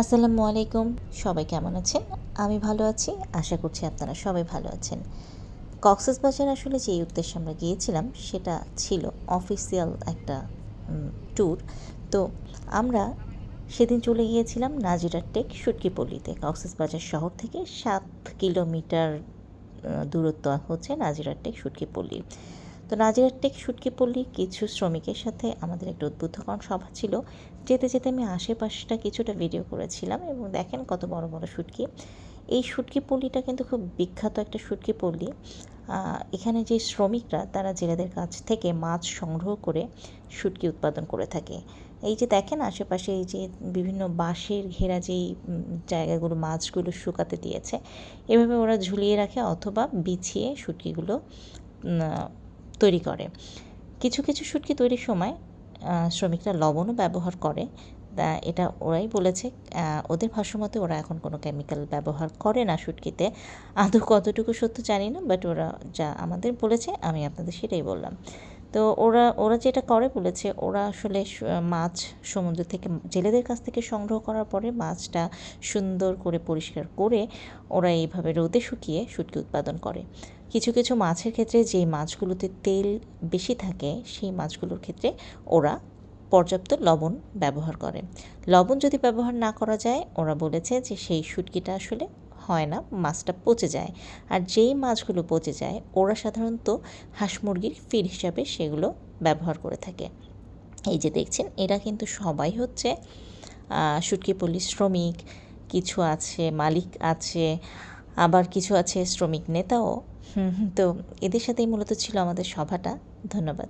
আসসালামু আলাইকুম। সবাই কেমন আছেন? আমি ভালো আছি। আশা করছি আপনারা সবাই ভালো আছেন। কক্সবাজার আসলে যেই উদ্দেশ্যে আমরা গিয়েছিলাম সেটা ছিল অফিসিয়াল একটা ট্যুর। তো আমরা সেদিন চলে গিয়েছিলাম নাজিরার টেক শুটকিপল্লিতে। কক্সবাজার শহর থেকে ৭ কিলোমিটার দূরত্ব হচ্ছে নাজিরার টেক শুটকিপল্লি। তো নাজিরার টেক শুটকিপল্লি কিছু শ্রমিকের সাথে আমাদের একটা উদ্বুদ্ধকরণ সভা ছিল। যেতে যেতে আমি আশেপাশটা কিছুটা ভিডিও করেছিলাম এবং দেখেন কত বড় বড় শুটকি। এই শুটকিপল্লিটা কিন্তু খুব বিখ্যাত একটা শুটকিপল্লি। এখানে যে শ্রমিকরা তারা জেলেদের কাছ থেকে মাছ সংগ্রহ করে শুটকি উৎপাদন করে থাকে। এই যে দেখেন আশেপাশে এই যে বিভিন্ন বাঁশের ঘেরা যেই জায়গাগুলো মাছগুলো শুকাতে দিয়েছে, এভাবে ওরা ঝুলিয়ে রাখে অথবা বিছিয়ে শুটকিগুলো তৈরি করে। কিছু কিছু শুটকি তৈরির সময় শ্রমিকরা লবণও ব্যবহার করে। এটা ওরাই বলেছে। ওদের ভাষ্যমতে ওরা এখন কোনো কেমিক্যাল ব্যবহার করে না শুটকিতে। আদৌ কতটুকু সত্য জানি না, বাট ওরা যা আমাদের বলেছে আমি আপনাদের সেটাই বললাম। তো ওরা যেটা করে বলেছে, ওরা আসলে মাছ সমুদ্র থেকে জেলেদের কাছ থেকে সংগ্রহ করার পরে মাছটা সুন্দর করে পরিষ্কার করে ওরা এইভাবে রোদে শুকিয়ে শুটকি উৎপাদন করে। কিছু কিছু মাছের ক্ষেত্রে যেই মাছগুলোতে তেল বেশি থাকে সেই মাছগুলোর ক্ষেত্রে ওরা পর্যাপ্ত লবণ ব্যবহার করে। লবণ যদি ব্যবহার না করা যায়, ওরা বলেছে যে সেই শুটকিটা আসলে হয় না, মাছটা পচে যায়। আর যেই মাছগুলো পচে যায় ওরা সাধারণত হাঁস মুরগির ফিড হিসাবে সেগুলো ব্যবহার করে থাকে। এই যে দেখছেন এরা কিন্তু সবাই হচ্ছে শুটকিপল্লির শ্রমিক, কিছু আছে মালিক আছে, আবার কিছু আছে শ্রমিক নেতাও। তো এদের সাথেই মূলত ছিল আমাদের সভাটা। ধন্যবাদ।